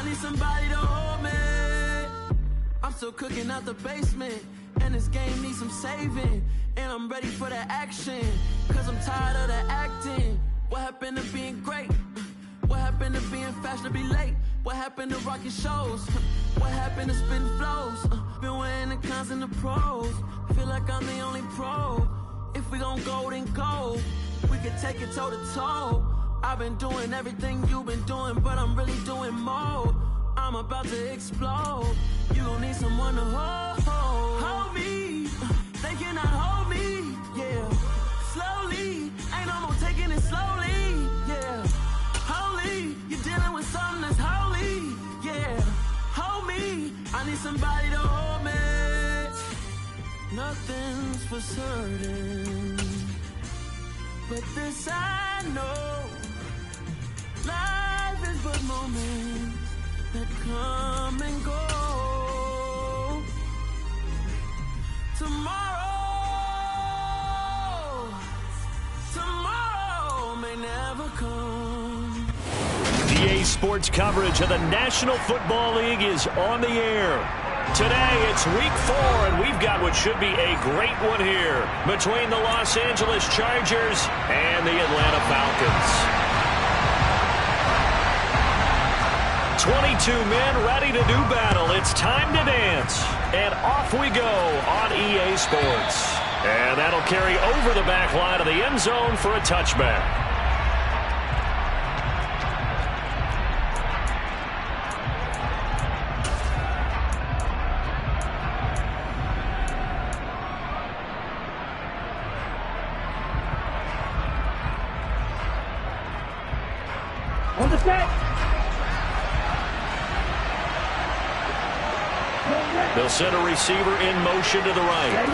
need somebody to hold me. I'm still cooking out the basement, and this game needs some saving. And I'm ready for the action, cause I'm tired of the acting. What happened to being great? What happened to being fashionably late? What happened to rocking shows? What happened to spitting flows? Been wearing the cons and the pros. Feel like I'm the only pro. If we gon' go, then go. We can take it toe to toe. I've been doing everything you've been doing, but I'm really doing more. I'm about to explode. You gon' need someone to hold me. They cannot hold me, yeah. Slowly, ain't no more taking it slowly, yeah. Holy, you're dealing with something that's holy, yeah. Hold me, I need somebody to hold me. Nothing's for certain, but this I know. Life is but moments that come and go. Tomorrow may never come. EA Sports coverage of the National Football League is on the air. Today, it's Week 4, and we've got what should be a great one here between the Los Angeles Chargers and the Atlanta Falcons. 22 men ready to do battle. It's time to dance. And off we go on EA Sports. And that'll carry over the back line of the end zone for a touchback. On the set. They'll send a receiver in motion to the right.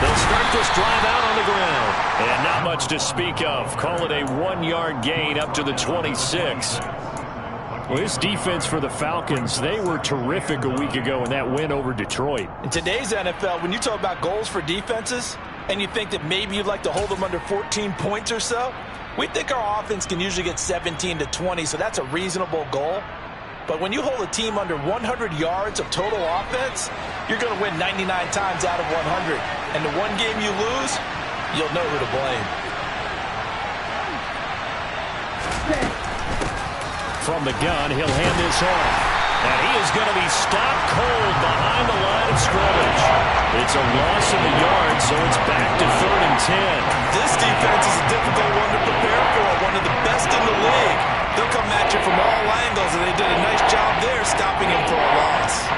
They'll start this drive out on the ground. And not much to speak of. Call it a 1-yard gain up to the 26. Well, this defense for the Falcons, they were terrific a week ago in that win over Detroit. In today's NFL, when you talk about goals for defenses, and you think that maybe you'd like to hold them under 14 points or so, we think our offense can usually get 17 to 20, so that's a reasonable goal. But when you hold a team under 100 yards of total offense, you're going to win 99 times out of 100. And the one game you lose, you'll know who to blame. From the gun, he'll hand this off. And he is going to be stopped cold behind the line of scrimmage. It's a loss of a yard, so it's back to 3rd and 10. This defense is a difficult one to prepare for, one of the best in the league. They'll come at you from all angles, and they did a nice job there stopping him for a loss.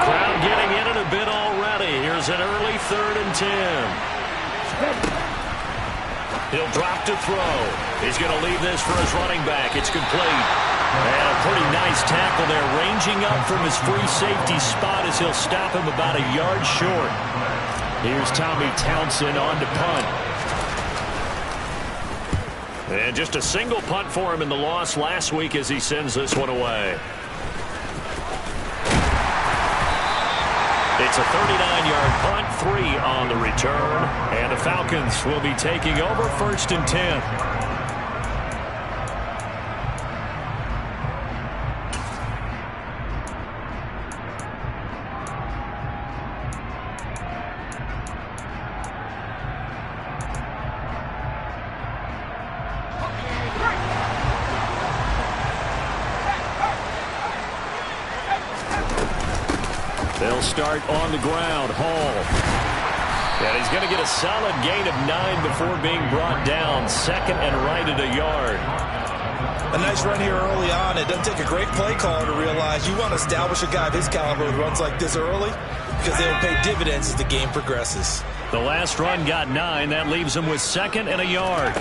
Crowd getting in it a bit already. Here's an early 3rd and 10. He'll drop to throw. He's going to leave this for his running back. It's complete. And a pretty nice tackle there, ranging up from his free safety spot as he'll stop him about a yard short. Here's Tommy Townsend on to punt. And just a single punt for him in the loss last week as he sends this one away. It's a 39-yard punt, 3 on the return. And the Falcons will be taking over 1st and 10. They'll start on the ground. Hall. And he's going to get a solid gain of 9 before being brought down. 2nd and right at a yard. A nice run here early on. It doesn't take a great play caller to realize you want to establish a guy of his caliber who runs like this early because they'll pay dividends as the game progresses. The last run got 9. That leaves him with 2nd and a yard.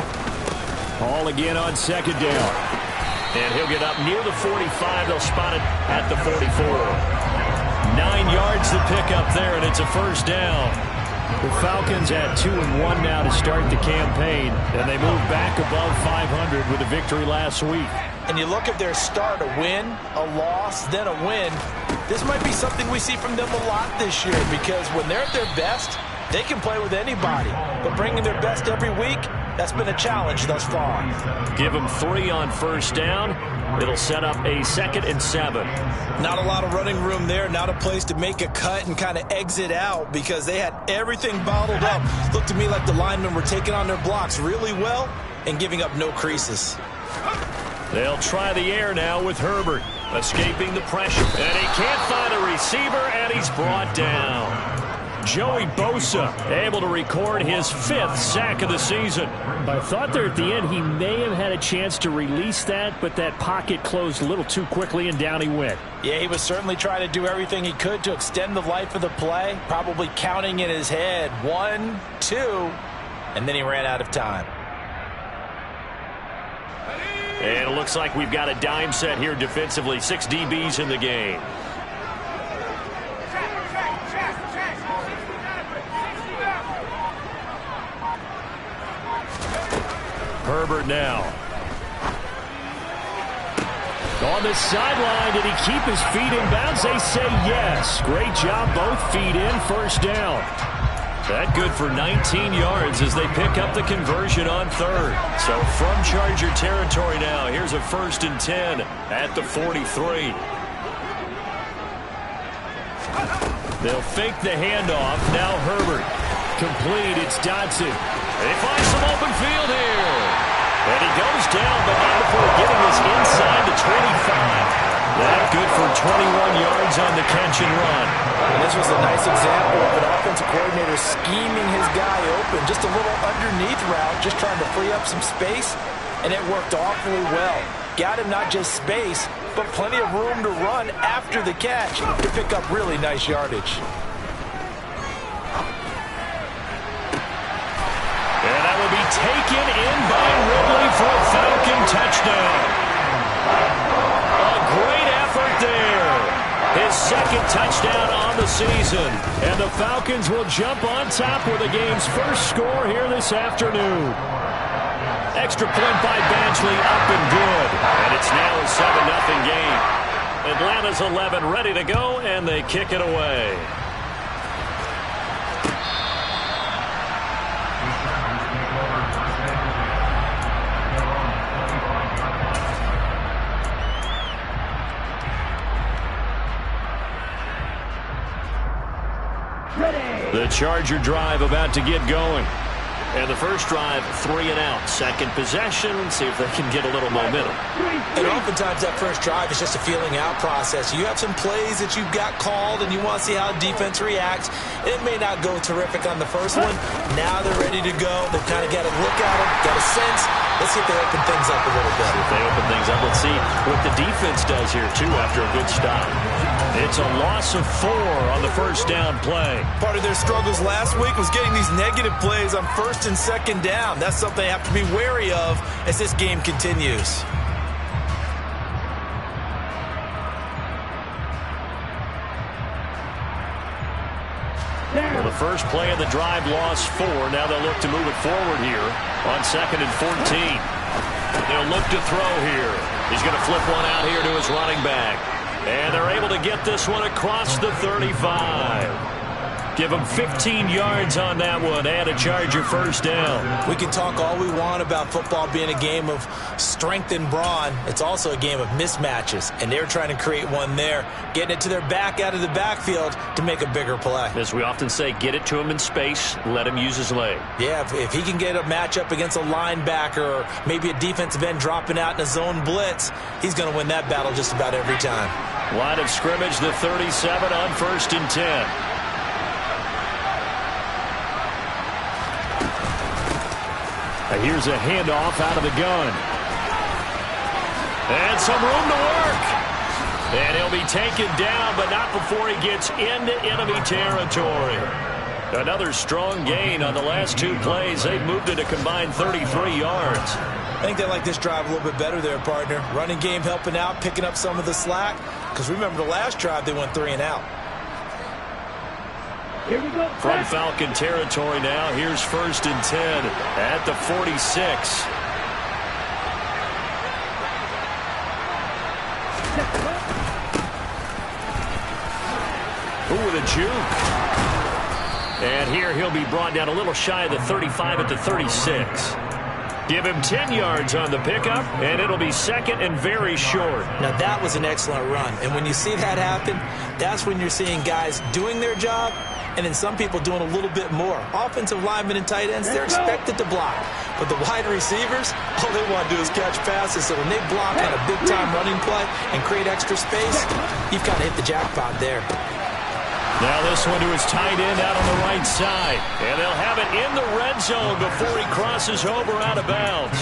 Hall again on 2nd down. And he'll get up near the 45. They'll spot it at the 44. 9 yards to pick up there, and it's a 1st down. The Falcons at 2-1 now to start the campaign, and they move back above 500 with a victory last week. And you look at their start, a win, a loss, then a win. This might be something we see from them a lot this year because when they're at their best, they can play with anybody. But bringing their best every week, That's been a challenge thus far. Give them 3 on first down. It'll set up a 2nd and 7. Not a lot of running room there. Not a place to make a cut and kind of exit out because they had everything bottled up. Looked to me like the linemen were taking on their blocks really well and giving up no creases. They'll try the air now with Herbert, escaping the pressure. And he can't find a receiver, and he's brought down. Joey Bosa able to record his 5th sack of the season. I thought there at the end he may have had a chance to release that, but that pocket closed a little too quickly, and down he went. Yeah, he was certainly trying to do everything he could to extend the life of the play, probably counting in his head 1, 2, and then he ran out of time. And it looks like we've got a dime set here defensively. 6 DBs in the game. Herbert now. On the sideline, did he keep his feet in bounds? They say yes. Great job, both feet in, first down. That good for 19 yards as they pick up the conversion on 3rd. So from Charger territory now, here's a 1st and 10 at the 43. They'll fake the handoff. Now Herbert. Complete. It's Dodson. They find some open field here. And he goes down, but not before getting this inside the 25. That good for 21 yards on the catch and run. And this was a nice example of an offensive coordinator scheming his guy open. Just a little underneath route, just trying to free up some space, and it worked awfully well. Got him not just space, but plenty of room to run after the catch to pick up really nice yardage. And that will be taken in by Ridley for a Falcon touchdown. A great effort there. His 2nd touchdown on the season. And the Falcons will jump on top with the game's first score here this afternoon. Extra point by Badgley, up and good. And it's now a 7-0 game. Atlanta's 11 ready to go, and they kick it away. The Charger drive about to get going. And the first drive, 3 and out. 2nd possession, see if they can get a little momentum. And oftentimes that first drive is just a feeling out process. You have some plays that you've got called and you want to see how defense reacts. It may not go terrific on the first one. Now they're ready to go. They've kind of got a look at them, got a sense. Let's see if they open things up a little bit. If they open things up, let's see what the defense does here, too, after a good stop. It's a loss of 4 on the first down play. Part of their struggles last week was getting these negative plays on 1st and 2nd down. That's something they have to be wary of as this game continues. Well, the first play of the drive lost 4. Now they'll look to move it forward here on 2nd and 14. They'll look to throw here. He's going to flip one out here to his running back. And they're able to get this one across the 35. Give them 15 yards on that one and a Charger first down. We can talk all we want about football being a game of strength and brawn. It's also a game of mismatches, and they're trying to create one there, getting it to their back out of the backfield to make a bigger play. As we often say, get it to him in space, let him use his leg. Yeah, if he can get a matchup against a linebacker or maybe a defensive end dropping out in a zone blitz, he's going to win that battle just about every time. Line of scrimmage, the 37 on 1st and 10. Here's a handoff out of the gun. And some room to work. And he'll be taken down, but not before he gets into enemy territory. Another strong gain on the last 2 plays. They've moved it a combined 33 yards. I think they like this drive a little bit better there, partner. Running game helping out, picking up some of the slack. Because remember the last drive, they went 3 and out. Here we go. From Falcon territory now, here's 1st and 10 at the 46. Ooh, with a juke. And here he'll be brought down a little shy of the 35 at the 36. Give him 10 yards on the pickup, and it'll be second and very short. Now, that was an excellent run. And when you see that happen, that's when you're seeing guys doing their job and then some people doing a little bit more. Offensive linemen and tight ends, they're expected to block. But the wide receivers, all they want to do is catch passes. So when they block on a big-time running play and create extra space, you've kind of hit the jackpot there. Now this one to his tight end out on the right side. And they'll have it in the red zone before he crosses over out of bounds.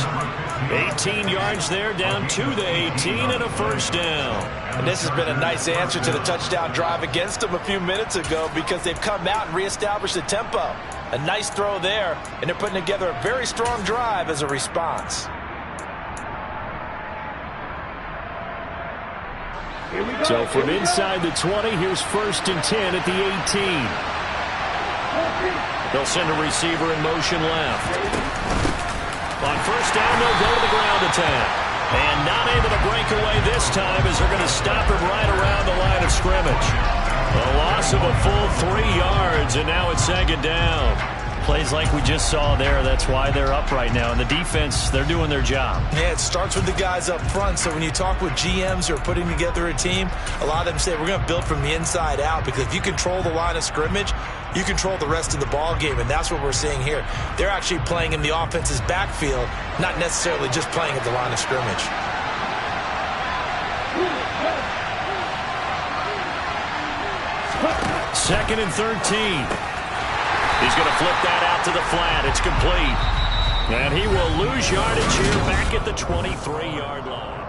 18 yards there, down to the 18 and a first down. And this has been a nice answer to the touchdown drive against them a few minutes ago because they've come out and reestablished the tempo. A nice throw there, and they're putting together a very strong drive as a response. So from inside the 20, here's 1st and 10 at the 18. They'll send a receiver in motion left. On first down, they'll go to the ground attack. And not able to break away this time as they're going to stop him right around the line of scrimmage. A loss of a full 3 yards, and now it's second down. Plays like we just saw there. That's why they're up right now. And the defense, they're doing their job. Yeah, it starts with the guys up front. So when you talk with GMs who are putting together a team, a lot of them say we're going to build from the inside out because if you control the line of scrimmage, you control the rest of the ball game, and that's what we're seeing here. They're actually playing in the offense's backfield, not necessarily just playing at the line of scrimmage. Second and 13. He's going to flip that out to the flat. It's complete. And he will lose yardage here back at the 23-yard line.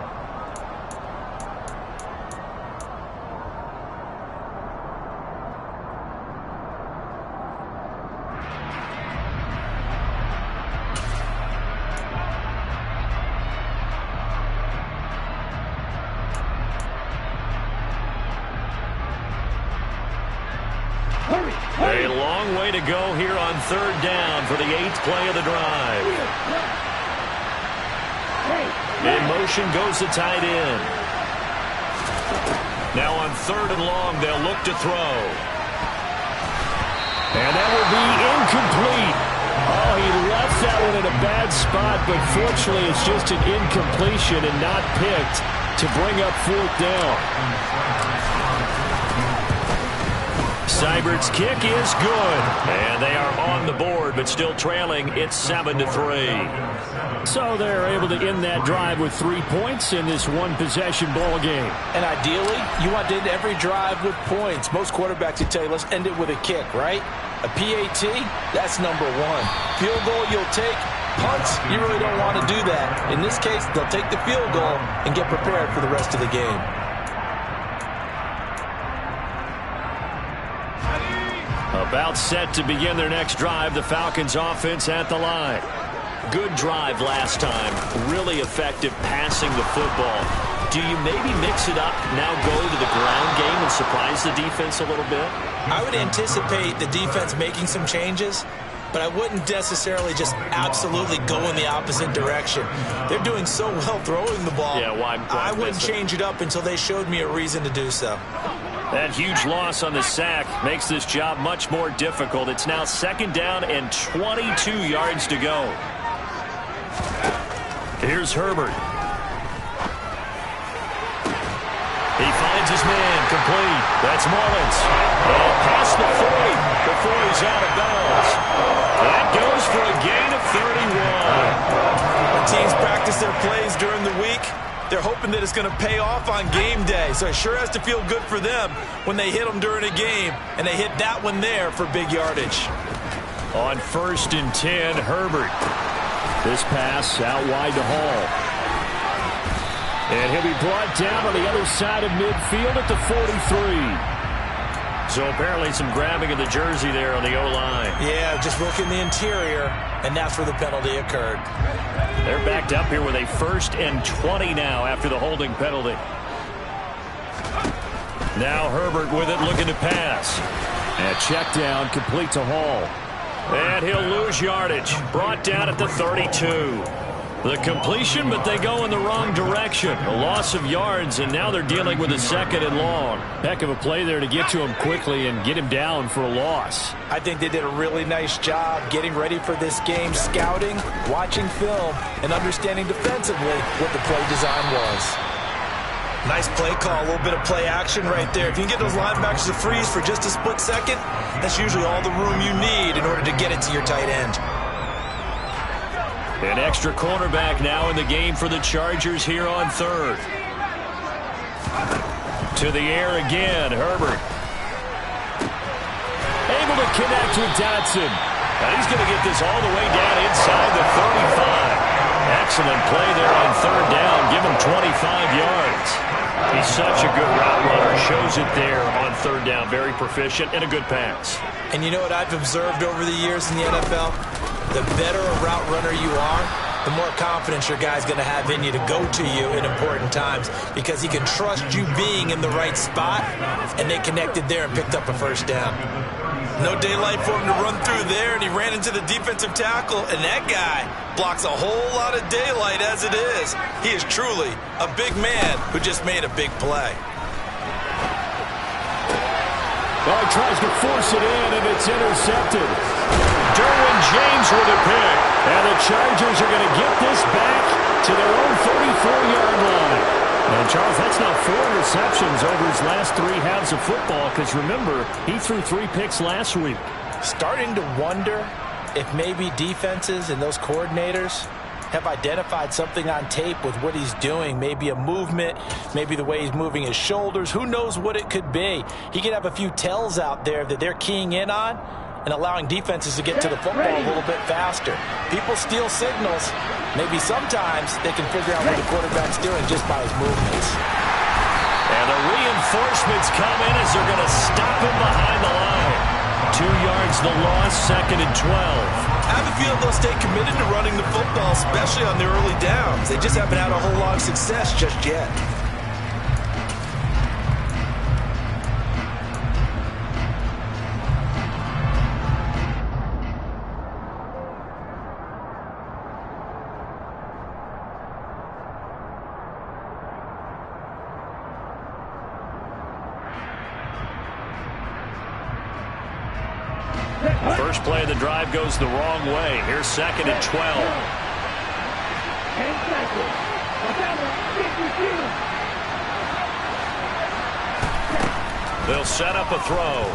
A long way to go here on third down for the 8th play of the drive. In motion goes the tight end. Now on 3rd and long, they'll look to throw. And that will be incomplete. Oh, he left that one in a bad spot, but fortunately it's just an incompletion and not picked to bring up 4th down. Seibert's kick is good. And they are on the board, but still trailing. It's 7-3. So they're able to end that drive with 3 points in this one-possession ball game. And ideally, you want to end every drive with points. Most quarterbacks would tell you, let's end it with a kick, right? A PAT, that's number 1. Field goal, you'll take. Punts, you really don't want to do that. In this case, they'll take the field goal and get prepared for the rest of the game. About set to begin their next drive, the Falcons offense at the line. Good drive last time. Really effective passing the football. Do you maybe mix it up, now go to the ground game and surprise the defense a little bit? I would anticipate the defense making some changes, but I wouldn't necessarily just absolutely go in the opposite direction. They're doing so well throwing the ball. Yeah, why I wouldn't change it up until they showed me a reason to do so. That huge loss on the sack makes this job much more difficult. It's now second down and 22 yards to go. Here's Herbert. He finds his man, complete. That's Mullins. And past the 40 before he's out of bounds. That goes for a gain of 31. When teams practice their plays during the week, they're hoping that it's going to pay off on game day. So it sure has to feel good for them when they hit them during a game. And they hit that one there for big yardage. On 1st and 10, Herbert. This pass out wide to Hall. And he'll be brought down on the other side of midfield at the 43. So apparently some grabbing of the jersey there on the O-line. Yeah, just working the interior, and that's where the penalty occurred. They're backed up here with a 1st and 20 now after the holding penalty. Now Herbert with it, looking to pass. And check down, complete to Hall. And he'll lose yardage. Brought down at the 32. The completion, but they go in the wrong direction. A loss of yards, and now they're dealing with a 2nd and long. Heck of a play there to get to him quickly and get him down for a loss. I think they did a really nice job getting ready for this game, scouting, watching film, and understanding defensively what the play design was. Nice play call, a little bit of play action right there. If you can get those linebackers to freeze for just a split second, that's usually all the room you need in order to get it to your tight end. An extra cornerback now in the game for the Chargers here on 3rd. To the air again, Herbert. Able to connect with Dotson. Now he's going to get this all the way down inside the 35. Excellent play there on 3rd down. Give him 25 yards. He's such a good route runner. Shows it there on 3rd down. Very proficient and a good pass. And you know what I've observed over the years in the NFL? The better a route runner you are, the more confidence your guy's going to have in you to go to you in important times because he can trust you being in the right spot, and they connected there and picked up a 1st down. No daylight for him to run through there, and he ran into the defensive tackle, and that guy blocks a whole lot of daylight as it is. He is truly a big man who just made a big play. Well, he tries to force it in, and it's intercepted. Derwin James with a pick. And the Chargers are going to get this back to their own 34-yard line. And, Charles, that's now 4 interceptions over his last 3 halves of football because, remember, he threw 3 picks last week. Starting to wonder if maybe defenses and those coordinators have identified something on tape with what he's doing. Maybe a movement, maybe the way he's moving his shoulders. Who knows what it could be? He could have a few tells out there that they're keying in on and allowing defenses to get to the football a little bit faster. People steal signals. Maybe sometimes they can figure out what the quarterback's doing just by his movements. And the reinforcements come in as they're going to stop him behind the line. 2 yards the loss, 2nd and 12. I have a feeling they'll stay committed to running the football, especially on their early downs. They just haven't had a whole lot of success just yet. First play of the drive goes the wrong way. Here's 2nd and 12. They'll set up a throw.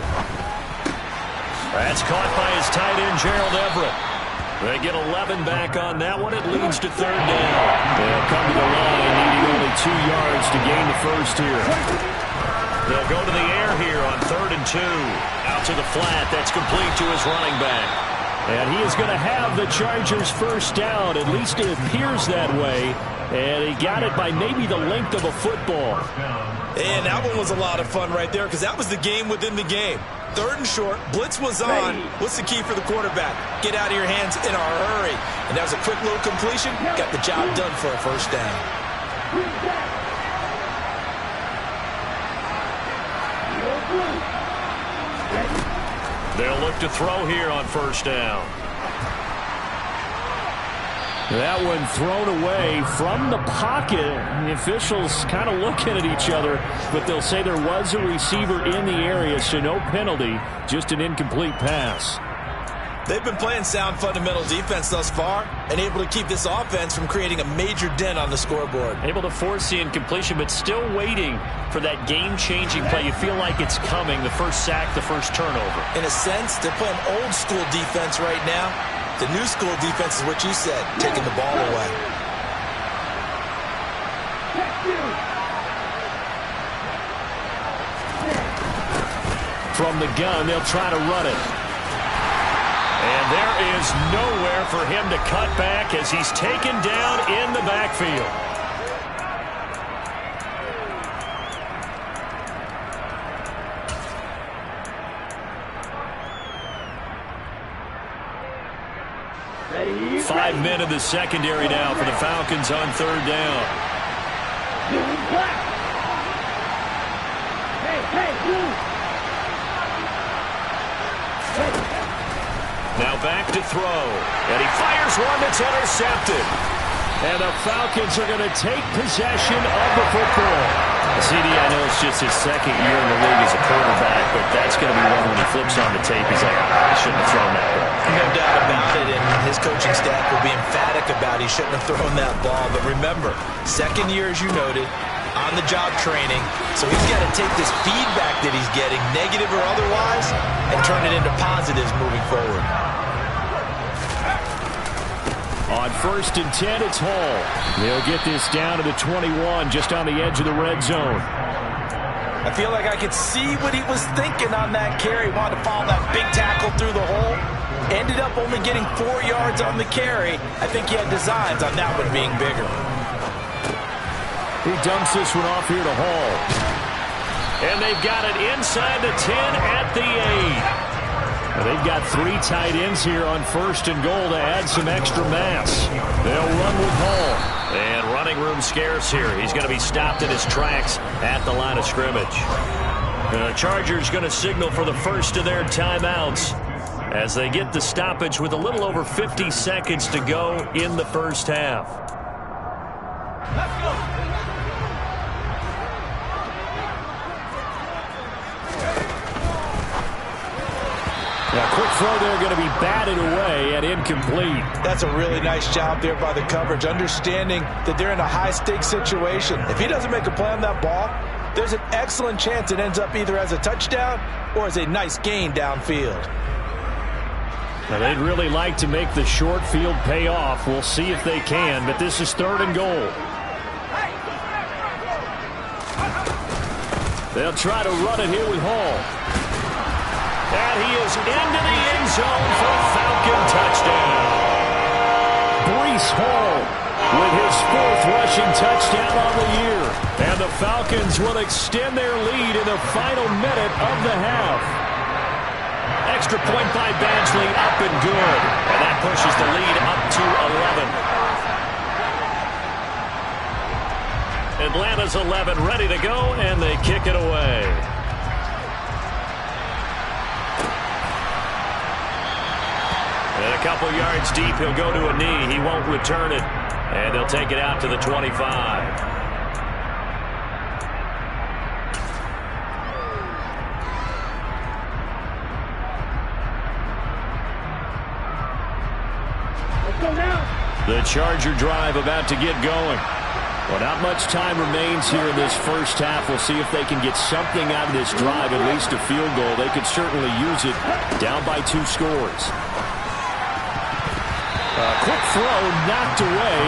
That's caught by his tight end, Gerald Everett. They get 11 back on that one. It leads to 3rd down. They'll come to the line, needing only 2 yards to gain the first here. They'll go to the air here on 3rd and 2. Out to the flat. That's complete to his running back. And he is going to have the Chargers first down. At least it appears that way. And he got it by maybe the length of a football. And that one was a lot of fun right there because that was the game within the game. 3rd and short. Blitz was on. What's the key for the quarterback? Get out of your hands in a hurry. And that was a quick little completion. Got the job done for a first down. They'll look to throw here on 1st down. That one thrown away from the pocket. The officials kind of looking at each other, but they'll say there was a receiver in the area, so no penalty, just an incomplete pass. They've been playing sound fundamental defense thus far and able to keep this offense from creating a major dent on the scoreboard. Able to force the incompletion, but still waiting for that game-changing play. You feel like it's coming, the first sack, the first turnover. In a sense, they're playing old-school defense right now. The new school defense is what you said, taking the ball away. From the gun, they'll try to run it. And there is nowhere for him to cut back as he's taken down in the backfield. Five men in the secondary now for the Falcons on 3rd down. Now back to throw. And he fires one that's intercepted. And the Falcons are going to take possession of the football. CD, I know it's just his second year in the league as a quarterback, but that's going to be one when he flips on the tape. He's like, I shouldn't have thrown that ball. No doubt about it, and his coaching staff will be emphatic about he shouldn't have thrown that ball. But remember, second year, as you noted, on-the-job training, so he's got to take this feedback that he's getting, negative or otherwise, and turn it into positives moving forward. On 1st and 10, it's Hall. They'll get this down to the 21, just on the edge of the red zone. I feel like I could see what he was thinking on that carry. Wanted to follow that big tackle through the hole. Ended up only getting 4 yards on the carry. I think he had designs on that one being bigger. He dumps this one off here to Hall. And they've got it inside the 10 at the 8. They've got 3 tight ends here on 1st and goal to add some extra mass. They'll run with Hall. And running room scarce here. He's going to be stopped in his tracks at the line of scrimmage. The Chargers going to signal for the first of their timeouts as they get the stoppage with a little over 50 seconds to go in the first half. Let's go. A quick throw there going to be batted away and incomplete. That's a really nice job there by the coverage, understanding that they're in a high-stakes situation. If he doesn't make a play on that ball, there's an excellent chance it ends up either as a touchdown or as a nice gain downfield. Now, they'd really like to make the short field pay off. We'll see if they can, but this is 3rd and goal. They'll try to run it here with Hall. And he is into the end zone for a Falcon touchdown. Breece Hall with his 4th rushing touchdown on the year. And the Falcons will extend their lead in the final minute of the half. Extra point by Badgley, up and good. And that pushes the lead up to 11. Atlanta's 11 ready to go, and they kick it away. And a couple yards deep, he'll go to a knee. He won't return it. And they'll take it out to the 25. Let's go now. The Charger drive about to get going. Well, not much time remains here in this first half. We'll see if they can get something out of this drive, at least a field goal. They could certainly use it down by 2 scores. Quick throw, knocked away,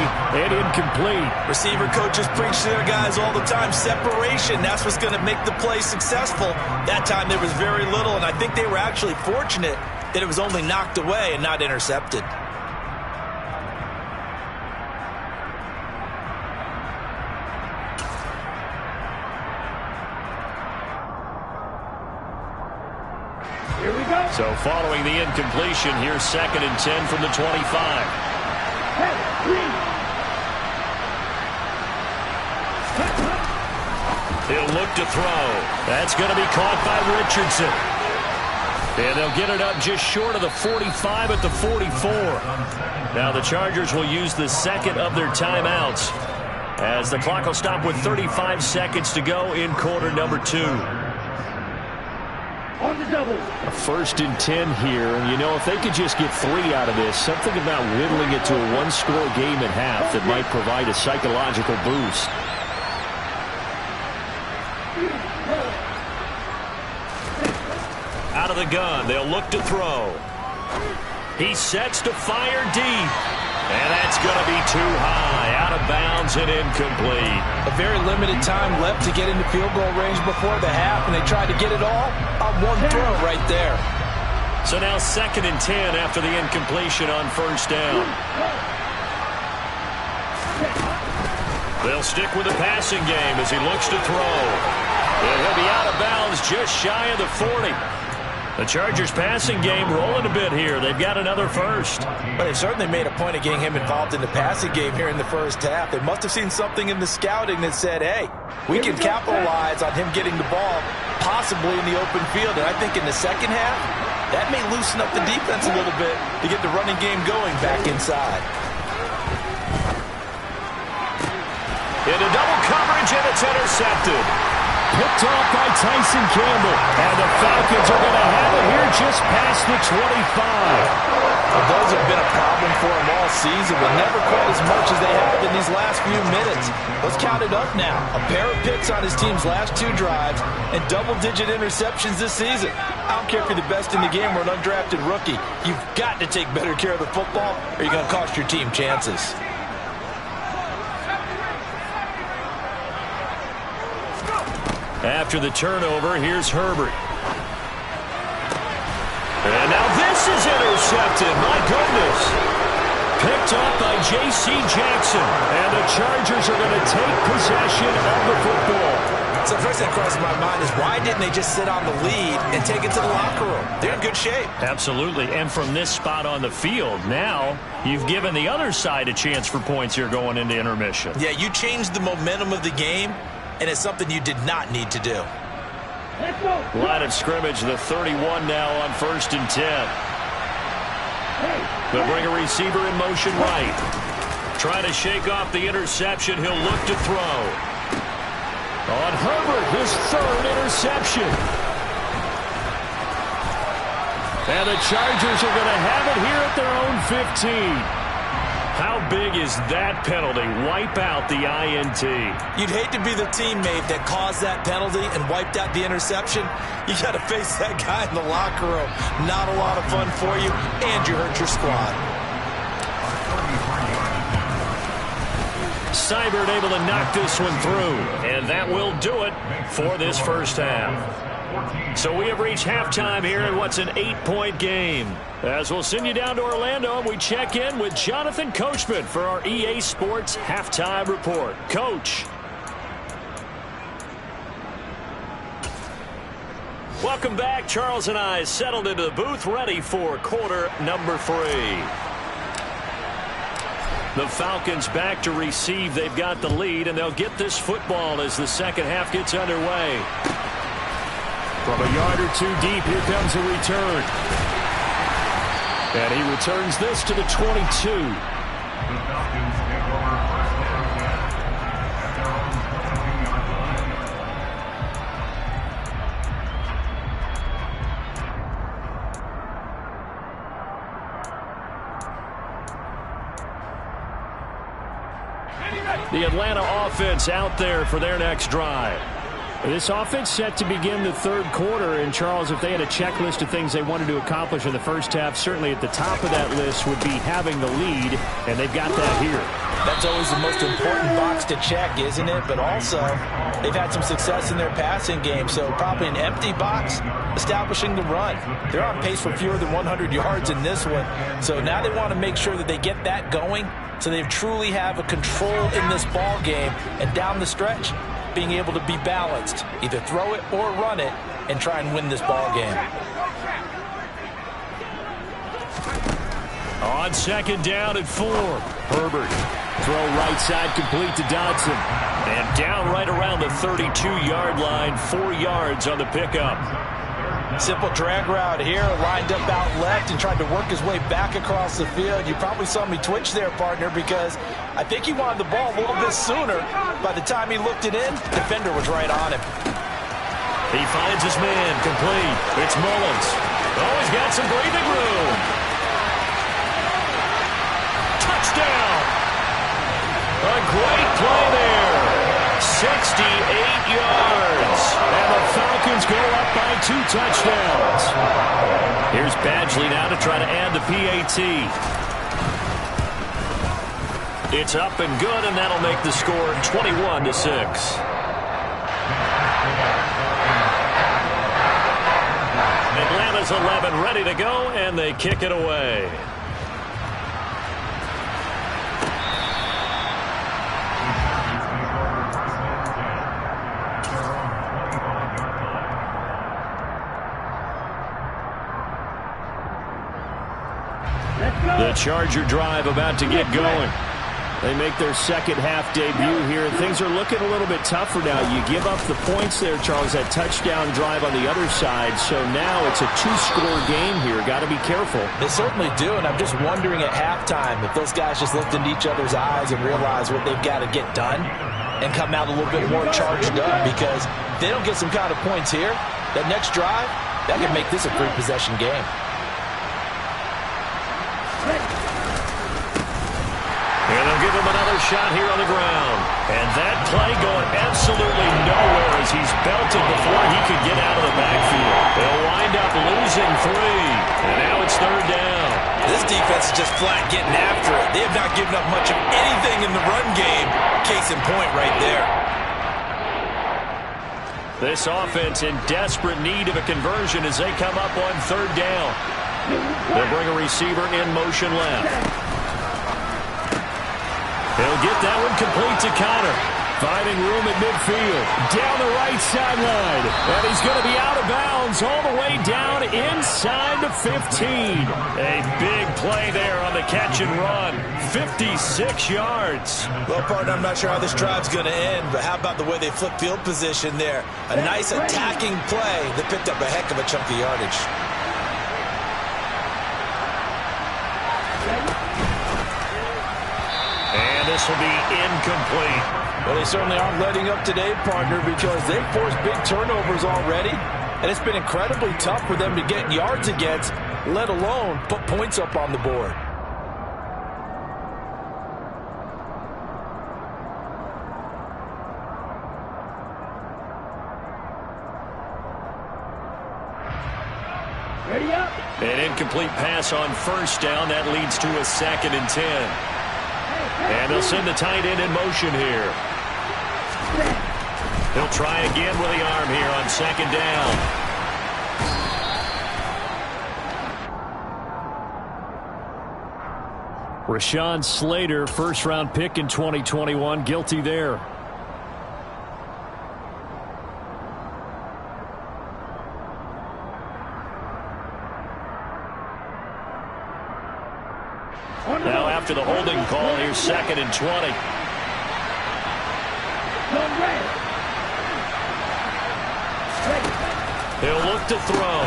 and incomplete. Receiver coaches preach to their guys all the time. Separation, that's what's going to make the play successful. That time there was very little, and I think they were actually fortunate that it was only knocked away and not intercepted. Here we go. So following the incompletion, here's 2nd and 10 from the 25. He'll look to throw. That's going to be caught by Richardson. And they'll get it up just short of the 45 at the 44. Now the Chargers will use the 2nd of their timeouts as the clock will stop with 35 seconds to go in quarter number 2. On the double. A 1st and 10 here, and you know, if they could just get 3 out of this, something about whittling it to a 1-score game at half that might provide a psychological boost. Out of the gun, they'll look to throw. He sets to fire deep. And that's going to be too high, out of bounds and incomplete. A very limited time left to get into field goal range before the half, and they tried to get it all on one throw right there. So now 2nd and 10 after the incompletion on 1st down. They'll stick with the passing game as he looks to throw. And he'll be out of bounds just shy of the 40. The Chargers passing game rolling a bit here. They've got another first. But they certainly made a point of getting him involved in the passing game here in the first half. They must have seen something in the scouting that said, hey, we can capitalize on him getting the ball possibly in the open field. And I think in the second half, that may loosen up the defense a little bit to get the running game going back inside. Into double coverage, and it's intercepted. Picked off by Tyson Campbell. And the Falcons are going to have it here just past the 25. Well, those have been a problem for him all season, but never quite as much as they have in these last few minutes. Let's count it up now. A pair of picks on his team's last 2 drives and double-digit interceptions this season. I don't care if you're the best in the game or an undrafted rookie. You've got to take better care of the football or you're going to cost your team chances. After the turnover, here's Herbert. And now this is intercepted. My goodness. Picked off by J.C. Jackson. And the Chargers are going to take possession of the football. So the first thing that crosses my mind is why didn't they just sit on the lead and take it to the locker room? They're in good shape. Absolutely. And from this spot on the field, now you've given the other side a chance for points here going into intermission. Yeah, you changed the momentum of the game, and it's something you did not need to do. Line of scrimmage, the 31 now on 1st and 10. They'll bring a receiver in motion right. Trying to shake off the interception. He'll look to throw. On Herbert, his 3rd interception. And the Chargers are going to have it here at their own 15. How big is that penalty? Wipe out the INT. You'd hate to be the teammate that caused that penalty and wiped out the interception. You got to face that guy in the locker room. Not a lot of fun for you, and you hurt your squad. Seibert able to knock this one through, and that will do it for this first half. So we have reached halftime here in what's an 8-point game. As we'll send you down to Orlando, and we check in with Jonathan Coachman for our EA Sports Halftime Report. Coach. Welcome back. Charles and I settled into the booth, ready for quarter number 3. The Falcons back to receive. They've got the lead, and they'll get this football as the second half gets underway. From a yard or 2 deep, here comes a return. And he returns this to the 22. The Atlanta offense out there for their next drive. This offense set to begin the 3rd quarter. And, Charles, if they had a checklist of things they wanted to accomplish in the first half, certainly at the top of that list would be having the lead, and they've got that here. That's always the most important box to check, isn't it? But also, they've had some success in their passing game, so probably an empty box, establishing the run. They're on pace for fewer than 100 yards in this one, so now they want to make sure that they get that going so they truly have a control in this ball game, and down the stretch, being able to be balanced, either throw it or run it, and try and win this ball game. On 2nd down and 4, Herbert. Throw right side complete to Dodson. And down right around the 32-yard line, 4 yards on the pickup. Simple drag route here, lined up out left and tried to work his way back across the field. You probably saw me twitch there, partner, because I think he wanted the ball a little bit sooner. By the time he looked it in, the defender was right on him. He finds his man, complete. It's Mullins. Oh, he's got some breathing room. Touchdown. A great play there. 68 yards. And the Falcons go up by 2 touchdowns. Here's Badgley now to try to add the PAT. It's up and good, and that'll make the score 21-6. Atlanta's 11 ready to go, and they kick it away. The Charger drive about to get going. They make their second half debut here, and things are looking a little bit tougher now. You give up the points there, Charles, that touchdown drive on the other side. So now it's a two-score game here. Got to be careful. They certainly do, and I'm just wondering at halftime if those guys just looked into each other's eyes and realized what they've got to get done and come out a little bit more charged up, because if they don't get some kind of points here, that next drive, that could make this a three-possession game. And they'll give him another shot here on the ground. And that play going absolutely nowhere as he's belted before he could get out of the backfield. They'll wind up losing 3. And now it's third down. This defense is just flat getting after it. They have not given up much of anything in the run game. Case in point right there. This offense in desperate need of a conversion as they come up on third down. They'll bring a receiver in motion left. He'll get that one complete to Connor. Finding room at midfield. Down the right sideline. And he's going to be out of bounds all the way down inside the 15. A big play there on the catch and run. 56 yards. Well, partner, I'm not sure how this drive's going to end, but how about the way they flip field position there? A nice attacking play that picked up a heck of a chunk of yardage. And this will be incomplete. Well, they certainly aren't letting up today, partner, because they've forced big turnovers already, and it's been incredibly tough for them to get yards against, let alone put points up on the board. Ready up. An incomplete pass on first down. That leads to a 2nd and 10. And they'll send the tight end in motion here. He'll try again with the arm here on 2nd down. Rashawn Slater, first-round pick in 2021, guilty there. Now after the holding call, here's 2nd and 20. He'll look to throw.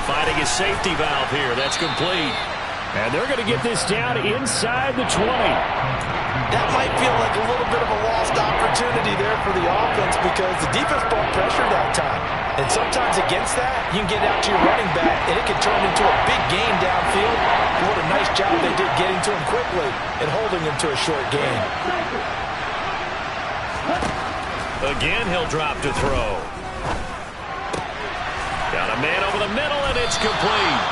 Finding his safety valve here. That's complete. And they're going to get this down inside the 20. That might feel like a little bit of a lost opportunity there for the offense, because the defense brought pressure that time. And sometimes against that, you can get out to your running back, and it can turn into a big gain downfield. And what a nice job they did getting to him quickly and holding him to a short gain. Again, he'll drop to throw. Got a man over the middle, and it's complete.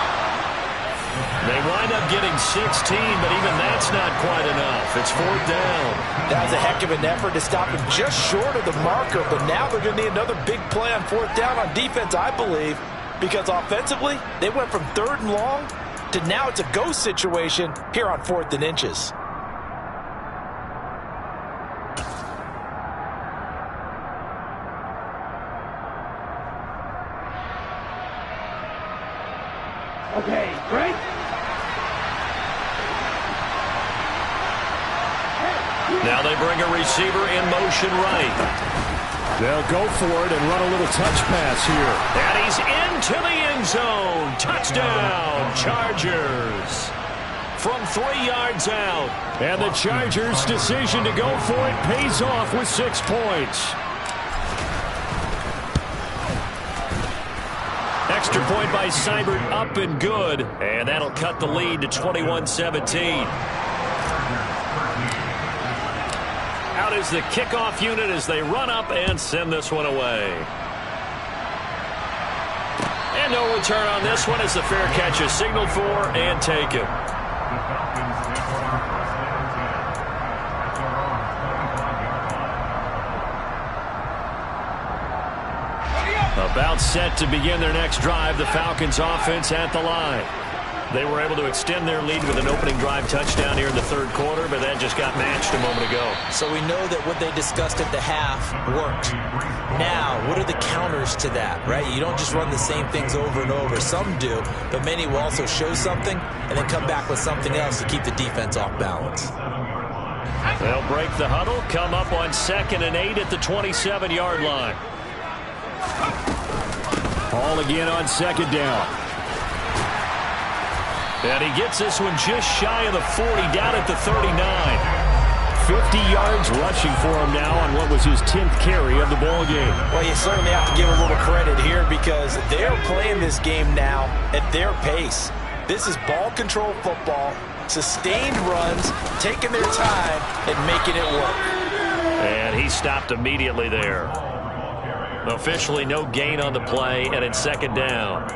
They wind up getting 16, but even that's not quite enough. It's 4th down. That was a heck of an effort to stop him just short of the marker, but now they're going to need another big play on 4th down on defense, I believe, because offensively, they went from 3rd and long to now it's a go situation here on 4th and inches. Okay, break. Now they bring a receiver in motion right. They'll go for it and run a little touch pass here. And he's into the end zone. Touchdown, Chargers. From 3 yards out. And the Chargers' decision to go for it pays off with 6 points. Extra point by Seibert, up and good. And that'll cut the lead to 21-17. Out is the kickoff unit as they run up and send this one away. And no return on this one as the fair catch is signaled for and taken. About set to begin their next drive, the Falcons offense at the line. They were able to extend their lead with an opening drive touchdown here in the 3rd quarter, but that just got matched a moment ago. So we know that what they discussed at the half worked. Now, what are the counters to that, right? You don't just run the same things over and over. Some do, but many will also show something and then come back with something else to keep the defense off balance. They'll break the huddle, come up on 2nd and 8 at the 27-yard line. Ball again on 2nd down. And he gets this one just shy of the 40, down at the 39. 50 yards rushing for him now on what was his 10th carry of the ball game. Well, you certainly have to give a little credit here because they're playing this game now at their pace. This is ball control football, sustained runs, taking their time and making it work. And he stopped immediately there. Officially no gain on the play, and it's 2nd down.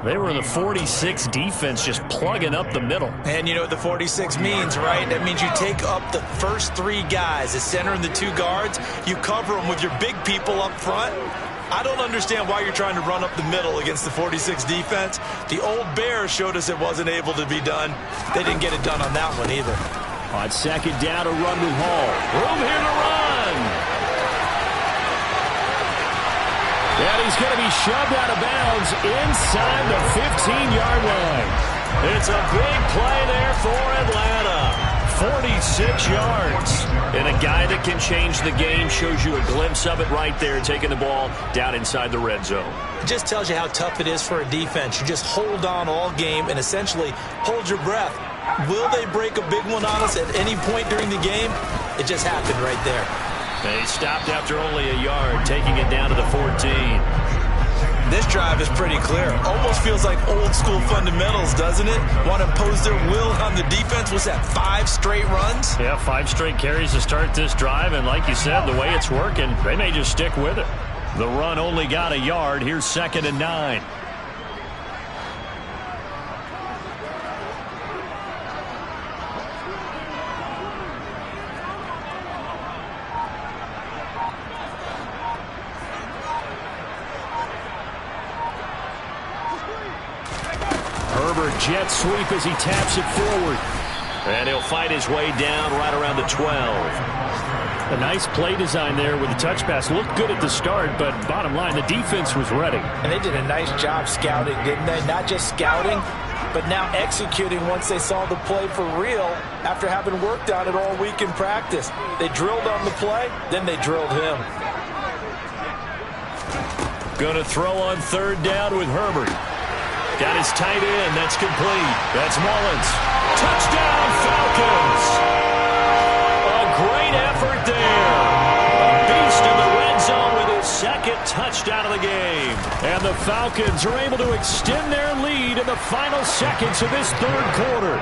They were in the 46 defense, just plugging up the middle. And you know what the 46 means, right? That means you take up the first 3 guys, the center and the 2 guards. You cover them with your big people up front. I don't understand why you're trying to run up the middle against the 46 defense. The old Bears showed us it wasn't able to be done. They didn't get it done on that one either. On 2nd down, a run with Hall. Room here to run. And he's going to be shoved out of bounds inside the 15-yard line. It's a big play there for Atlanta. 46 yards. And a guy that can change the game, shows you a glimpse of it right there, taking the ball down inside the red zone. It just tells you how tough it is for a defense. You just hold on all game and essentially hold your breath. Will they break a big one on us at any point during the game? It just happened right there. They stopped after only a yard, taking it down to the 14. This drive is pretty clear. Almost feels like old school fundamentals, doesn't it? Want to impose their will on the defense. Was that 5 straight runs? Yeah, 5 straight carries to start this drive. And like you said, the way it's working, they may just stick with it. The run only got a yard. Here's 2nd and 9. Jet sweep as he taps it forward. And he'll fight his way down right around the 12. A nice play design there with the touch pass. Looked good at the start, but bottom line, the defense was ready. And they did a nice job scouting, didn't they? Not just scouting, but now executing once they saw the play for real after having worked on it all week in practice. They drilled on the play, then they drilled him. Going to throw on 3rd down with Herbert. Got his tight end. That's complete. That's Mullins. Touchdown, Falcons. A great effort there. A beast in the red zone with his 2nd touchdown of the game. And the Falcons are able to extend their lead in the final seconds of this 3rd quarter.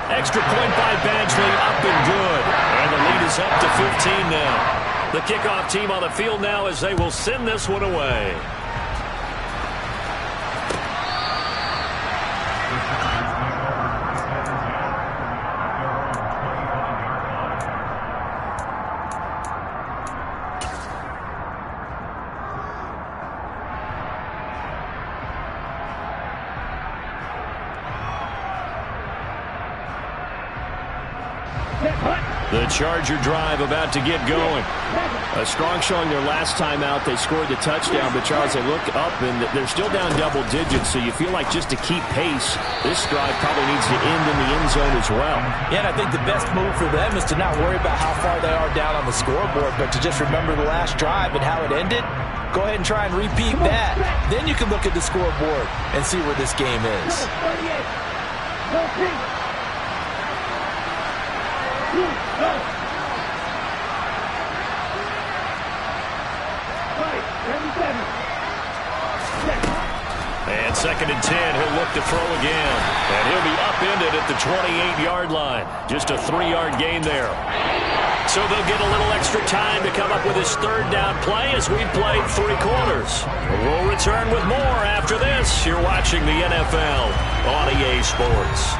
Extra point by Badgley, up and good. And the lead is up to 15 now. The kickoff team on the field now as they will send this one away. The Charger drive about to get going. A strong showing their last time out. They scored the touchdown, but Charles, they look up and they're still down double digits, so you feel like just to keep pace, this drive probably needs to end in the end zone as well. Yeah, and I think the best move for them is to not worry about how far they are down on the scoreboard, but to just remember the last drive and how it ended. Go ahead and try and repeat that. Then you can look at the scoreboard and see where this game is. And 2nd and 10, he'll look to throw again. And he'll be upended at the 28-yard line. Just a 3-yard gain there. So they'll get a little extra time to come up with his 3rd down play as we played 3 quarters. We'll return with more after this. You're watching the NFL on EA Sports.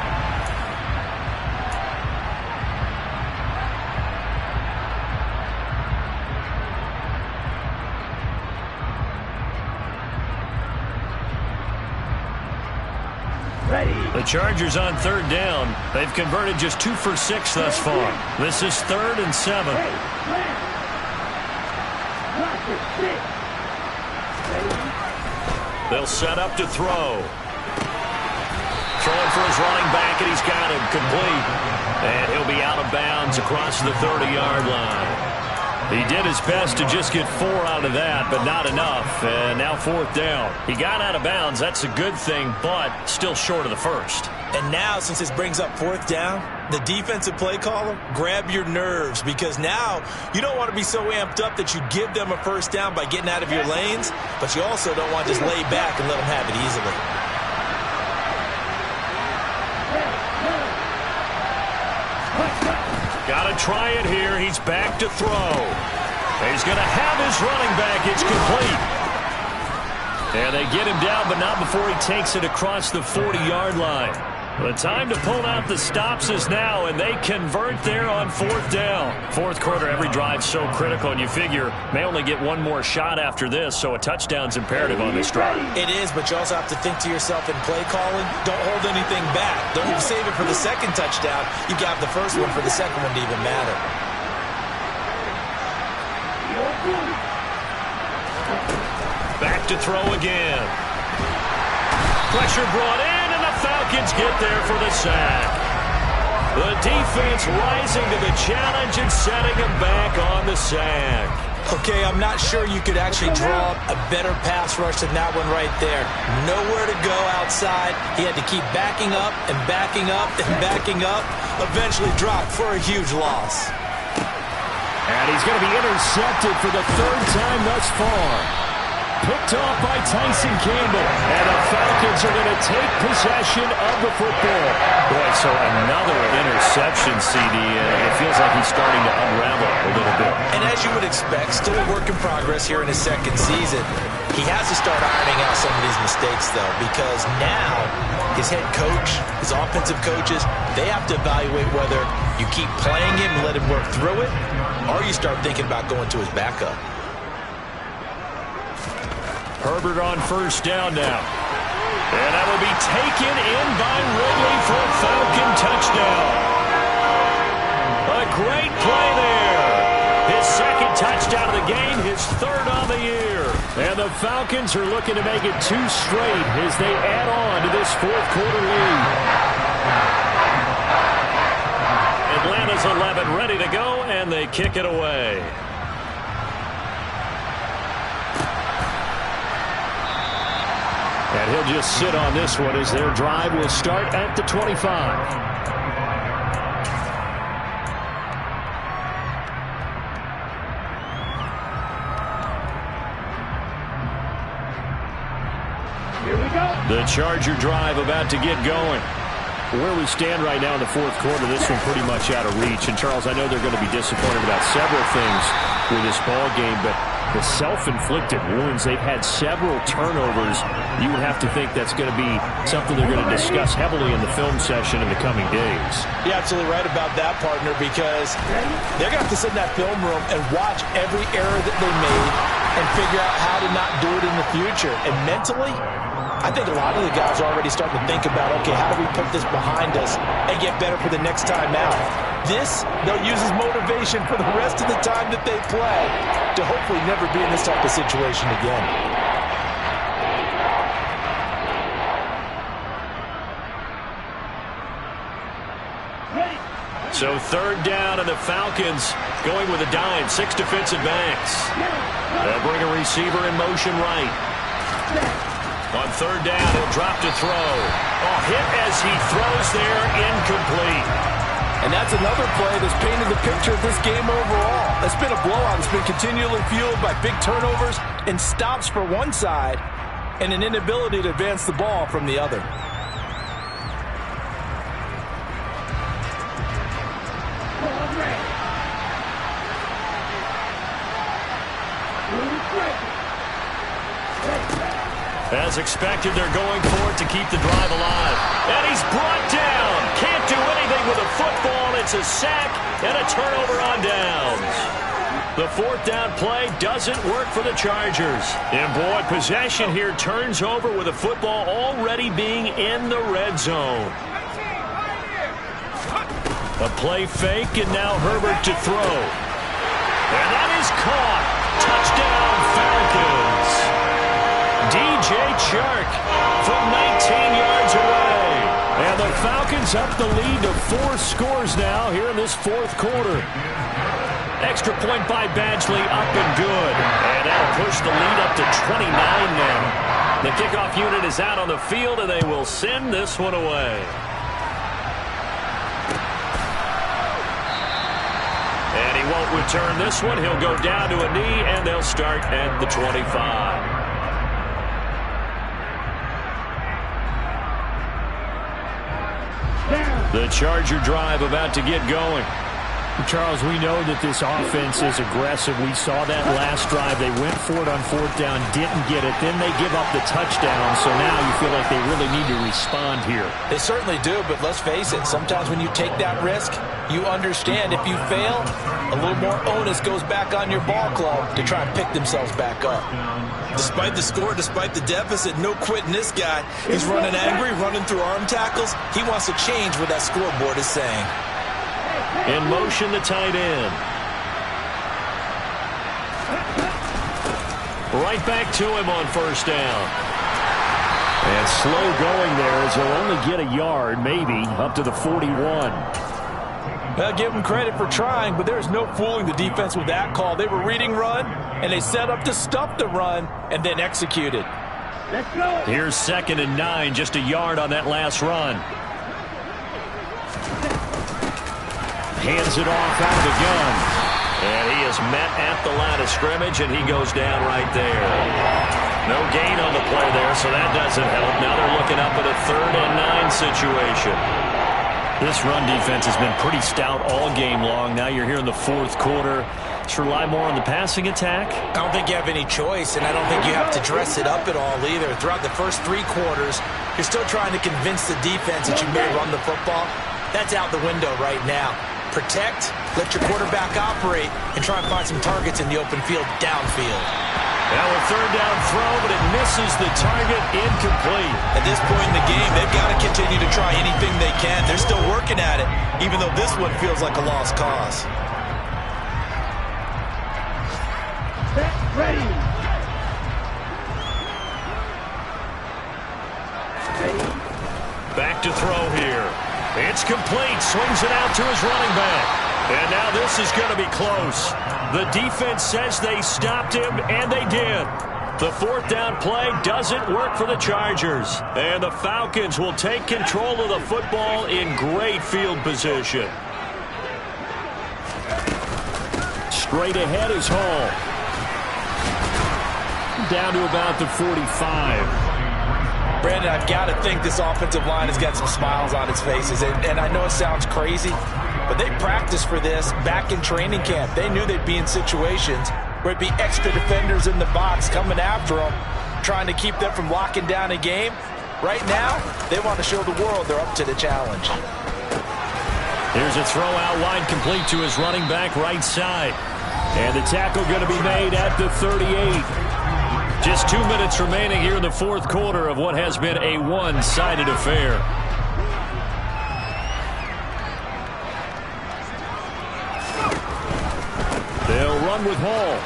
The Chargers on 3rd down. They've converted just 2 for 6 thus far. This is 3rd and 7. They'll set up to throw. Throwing for his running back, and he's got him complete. And he'll be out of bounds across the 30-yard line. He did his best to just get 4 out of that, but not enough. And now 4th down. He got out of bounds. That's a good thing, but still short of the first. And now, since this brings up 4th down, the defensive play caller, grab your nerves, because now you don't want to be so amped up that you give them a 1st down by getting out of your lanes, but you also don't want to just lay back and let them have it easily. Got to try it here. He's back to throw. He's going to have his running back. It's complete. And they get him down, but not before he takes it across the 40-yard line. The time to pull out the stops is now, and they convert there on 4th down. 4th quarter, every drive so critical, and you figure may only get one more shot after this, so a touchdown's imperative on this drive. It is, but you also have to think to yourself in play calling, don't hold anything back. Don't even save it for the 2nd touchdown. You got the first one for the 2nd one to even matter. Back to throw again. Pressure brought in. Falcons get there for the sack. The defense rising to the challenge and setting him back on the sack. Okay, I'm not sure you could actually draw up a better pass rush than that one right there. Nowhere to go outside. He had to keep backing up and backing up and backing up. Eventually dropped for a huge loss. And he's going to be intercepted for the 3rd time thus far. Picked off by Tyson Campbell. And the Falcons are going to take possession of the football. Boy, so another interception, CD. It feels like he's starting to unravel a little bit. And as you would expect, still a work in progress here in his 2nd season. He has to start ironing out some of these mistakes, though, because now his head coach, his offensive coaches, they have to evaluate whether you keep playing him and let him work through it, or you start thinking about going to his backup. Herbert on 1st down now. And that will be taken in by Ridley for a Falcon touchdown. A great play there. His 2nd touchdown of the game, his 3rd on the year. And the Falcons are looking to make it 2 straight as they add on to this 4th quarter lead. Atlanta's 11 ready to go, and they kick it away. And he'll just sit on this one as their drive will start at the 25. Here we go. The Charger drive about to get going. Where we stand right now in the 4th quarter, this one pretty much out of reach. And, Charles, I know they're going to be disappointed about several things with this ball game, but the self-inflicted wounds, they've had several turnovers. You would have to think that's going to be something they're going to discuss heavily in the film session in the coming days. You're absolutely right about that, partner, because they're going to have to sit in that film room and watch every error that they made and figure out how to not do it in the future. And mentally, I think a lot of the guys are already starting to think about, okay, how do we put this behind us and get better for the next time out? This, they'll use as motivation for the rest of the time that they play to hopefully never be in this type of situation again. So 3rd down, and the Falcons going with a dime. 6 defensive backs. They'll bring a receiver in motion right. On 3rd down, he'll drop to throw. Oh, hit as he throws there, incomplete. And that's another play that's painted the picture of this game overall. It's been a blowout. It's been continually fueled by big turnovers and stops for one side and an inability to advance the ball from the other. As expected, they're going for it to keep the drive alive. And he's brought down. Can't do anything with a football. It's a sack and a turnover on downs. The 4th down play doesn't work for the Chargers. And boy, possession here turns over with a football already being in the red zone. A play fake, and now Herbert to throw. And that is caught. Touchdown, Falcons. DJ Chark from 19 yards away. And the Falcons It's up the lead to 4 scores now here in this fourth quarter. Extra point by Badgley, up and good. And that'll push the lead up to 29 now. The kickoff unit is out on the field, and they will send this one away. And he won't return this one. He'll go down to a knee, and they'll start at the 25. The Charger drive about to get going. Charles, we know that this offense is aggressive. We saw that last drive. They went for it on 4th down, didn't get it. Then they give up the touchdown. So now you feel like they really need to respond here. They certainly do, but let's face it. Sometimes when you take that risk, you understand if you fail, a little more onus goes back on your ball club to try and pick themselves back up. Despite the score, despite the deficit, no quitting this guy. He's running angry, running through arm tackles. He wants to change what that scoreboard is saying. In motion, the tight end. Right back to him on 1st down. And slow going there as he'll only get a yard, maybe, up to the 41. Well, give them credit for trying, but there's no fooling the defense with that call. They were reading run, and they set up to stop the run and then executed. Here's 2nd and 9, just a yard on that last run. Hands it off out of the gun. And he is met at the line of scrimmage, and he goes down right there. No gain on the play there, so that doesn't help. Now they're looking up at a 3rd and 9 situation. This run defense has been pretty stout all game long. Now you're here in the 4th quarter. Let's rely more on the passing attack. I don't think you have any choice, and I don't think you have to dress it up at all either. Throughout the first 3 quarters, you're still trying to convince the defense that you may run the football. That's out the window right now. Protect, let your quarterback operate, and try and find some targets in the open field downfield. Now a 3rd down throw, but it misses the target, incomplete. At this point in the game, they've got to continue to try anything they can. They're still working at it, even though this one feels like a lost cause. Ready. Back to throw here. It's complete. Swings it out to his running back. And now this is going to be close. The defense says they stopped him, and they did. The 4th down play doesn't work for the Chargers. And the Falcons will take control of the football in great field position. Straight ahead is Hall. Down to about the 45. Brandon, I've got to think this offensive line has got some smiles on its faces. And I know it sounds crazy, but they practiced for this back in training camp. They knew they'd be in situations where it'd be extra defenders in the box coming after them, trying to keep them from locking down a game. Right now, they want to show the world they're up to the challenge. Here's a throw out wide, complete to his running back right side. And the tackle going to be made at the 38. Just 2 minutes remaining here in the 4th quarter of what has been a one-sided affair. They'll run with Hall.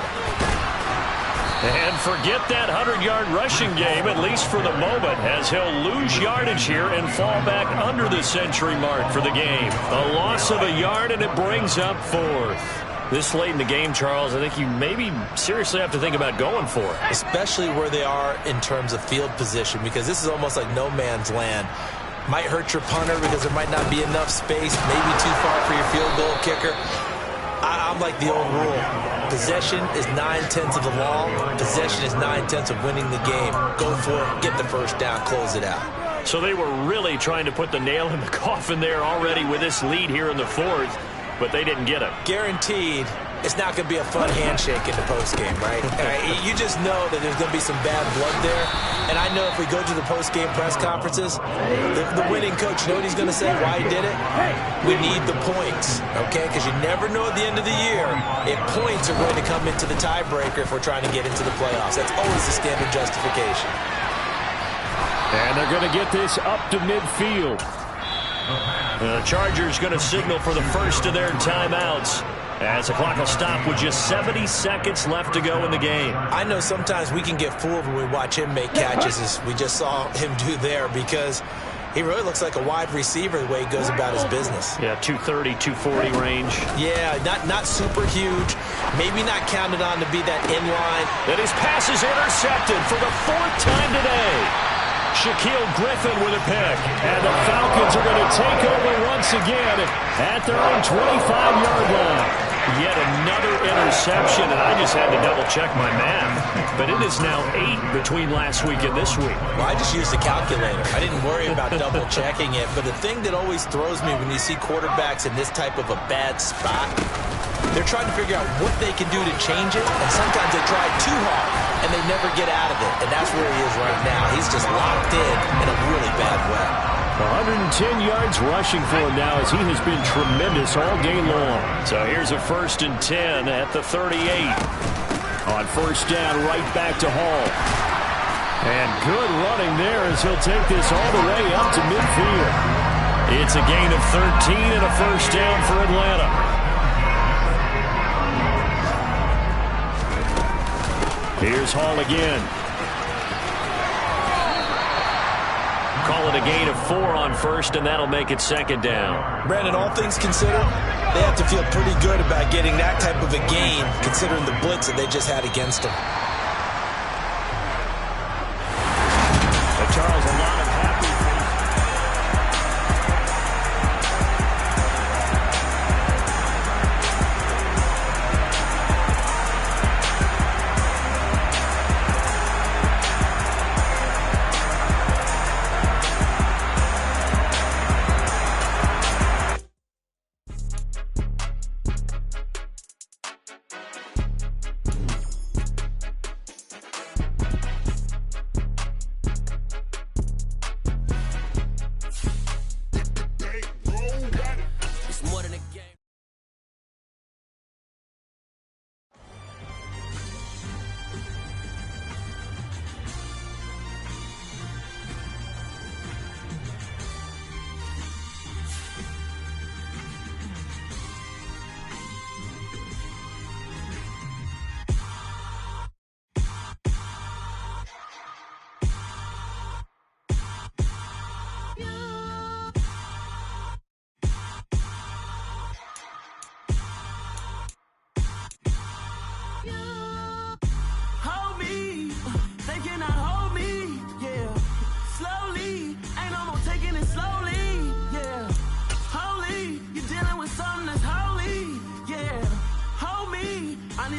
And forget that 100-yard rushing game, at least for the moment, as he'll lose yardage here and fall back under the century mark for the game. A loss of a yard, and it brings up 4th. This late in the game, Charles, I think you maybe seriously have to think about going for it. Especially where they are in terms of field position, because this is almost like no man's land. Might hurt your punter because there might not be enough space, maybe too far for your field goal kicker. I'm like the old rule. Possession is 9/10 of the law. Possession is 9/10 of winning the game. Go for it, get the 1st down, close it out. So they were really trying to put the nail in the coffin there already with this lead here in the 4th. But they didn't get it. Guaranteed, it's not going to be a fun handshake in the postgame, right? You just know that there's going to be some bad blood there. And I know if we go to the postgame press conferences, the winning coach, you know what he's going to say, why he did it? We need the points, okay? Because you never know at the end of the year if points are going to come into the tiebreaker if we're trying to get into the playoffs. That's always the standard justification. And they're going to get this up to midfield. The Chargers going to signal for the first of their timeouts as the clock will stop with just 70 seconds left to go in the game. I know sometimes we can get fooled when we watch him make catches, as we just saw him do there, because He really looks like a wide receiver the way he goes about his business. Yeah, 230, 240 range. Yeah, not super huge. Maybe not counted on to be that inline. And his pass is intercepted for the 4th time today. Shaquille Griffin with a pick. And the Falcons are going to take over once again at their own 25-yard line. Yet another interception, and I just had to double-check my math. But it is now 8 between last week and this week. Well, I just used the calculator. I didn't worry about double-checking it. But the thing that always throws me when you see quarterbacks in this type of a bad spot, they're trying to figure out what they can do to change it, and sometimes they try too hard, and they never get out of it. And that's where he is right now. He's just locked in a really bad way. 110 yards rushing for him now as he has been tremendous all day long. So here's a 1st and 10 at the 38. On 1st down, right back to Hall. And good running there as he'll take this all the way up to midfield. It's a gain of 13 and a 1st down for Atlanta. Here's Hall again. Call it a gain of 4 on 1st, and that'll make it 2nd down. Brandon, all things considered, they have to feel pretty good about getting that type of a gain, considering the blitz that they just had against them. But Charles, a lot of happy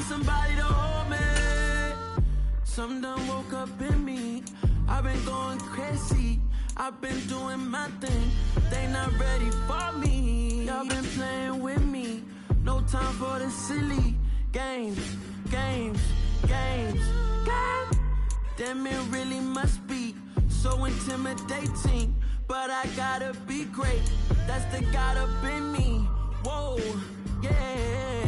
Somebody to hold me. Some done woke up in me. I've been going crazy. I've been doing my thing. They not ready for me. Y'all been playing with me. No time for the silly games. Damn, it really must be so intimidating. But I gotta be great. That's the God up in me. Whoa, yeah.